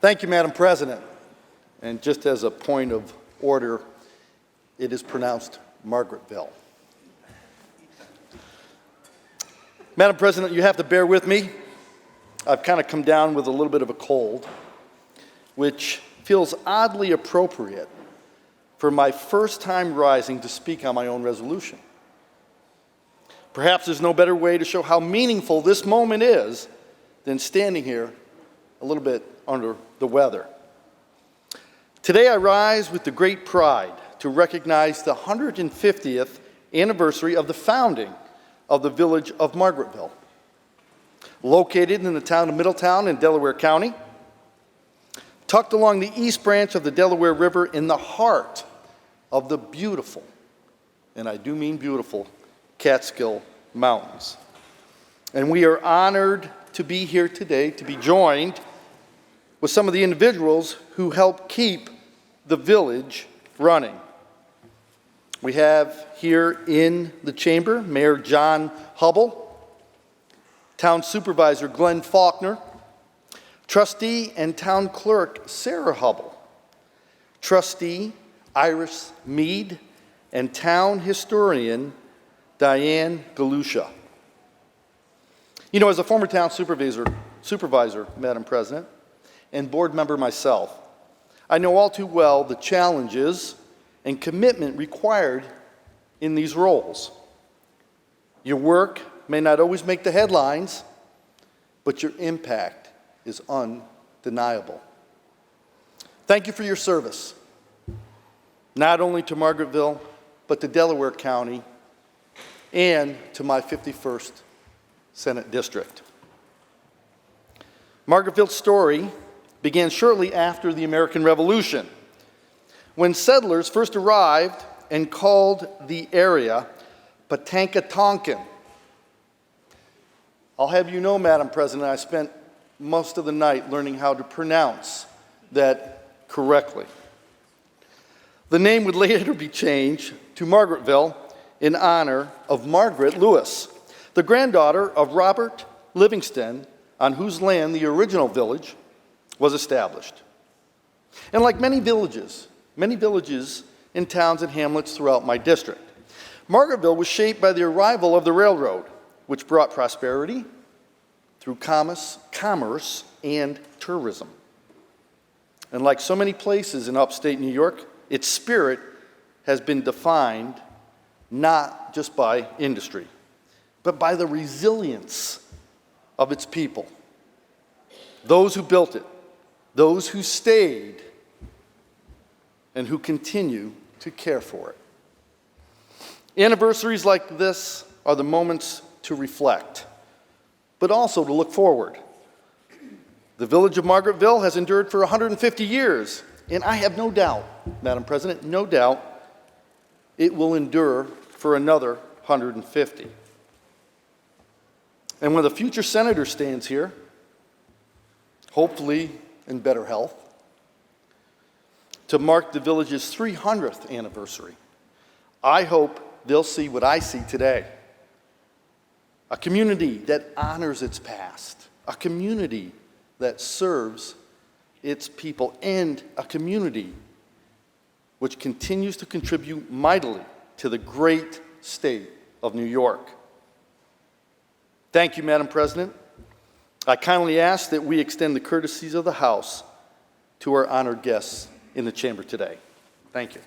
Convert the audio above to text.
Thank you, Madam President. And just as a point of order, it is pronounced Margaretville. Madam President, you have to bear with me. I've kind of come down with a little bit of a cold, which feels oddly appropriate for my first time rising to speak on my own resolution. Perhaps there's no better way to show how meaningful this moment is than standing here a little bit under the weather. Today I rise with the great pride to recognize the 150th anniversary of the founding of the Village of Margaretville. Located in the town of Middletown in Delaware County, tucked along the east branch of the Delaware River in the heart of the beautiful, and I do mean beautiful, Catskill Mountains. And we are honored to be here today to be joined with some of the individuals who help keep the village running. We have here in the chamber Mayor John Hubble, Town Supervisor Glenn Faulkner, Trustee and Town Clerk Sarah Hubble, Trustee Iris Mead, and Town Historian Diane Galusha. You know, as a former town supervisor, Madam President, and board member myself, I know all too well the challenges and commitment required in these roles. Your work may not always make the headlines, but your impact is undeniable. Thank you for your service, not only to Margaretville, but to Delaware County and to my 51st Senate District. Margaretville's story began shortly after the American Revolution, when settlers first arrived and called the area Patankatonkin. I'll have you know, Madam President, I spent most of the night learning how to pronounce that correctly. The name would later be changed to Margaretville in honor of Margaret Lewis, the granddaughter of Robert Livingston, on whose land the original village was established. And like many villages in towns and hamlets throughout my district, Margaretville was shaped by the arrival of the railroad, which brought prosperity through commerce and tourism. And like so many places in upstate New York, its spirit has been defined not just by industry, but by the resilience of its people. Those who built it, those who stayed, and who continue to care for it. Anniversaries like this are the moments to reflect, but also to look forward. The Village of Margaretville has endured for 150 years, and I have no doubt, Madam President, no doubt, it will endure for another 150. And when the future senator stands here, hopefully in better health, to mark the village's 300th anniversary, I hope they'll see what I see today. A community that honors its past, a community that serves its people, and a community which continues to contribute mightily to the great state of New York. Thank you, Madam President. I kindly ask that we extend the courtesies of the House to our honored guests in the chamber today. Thank you.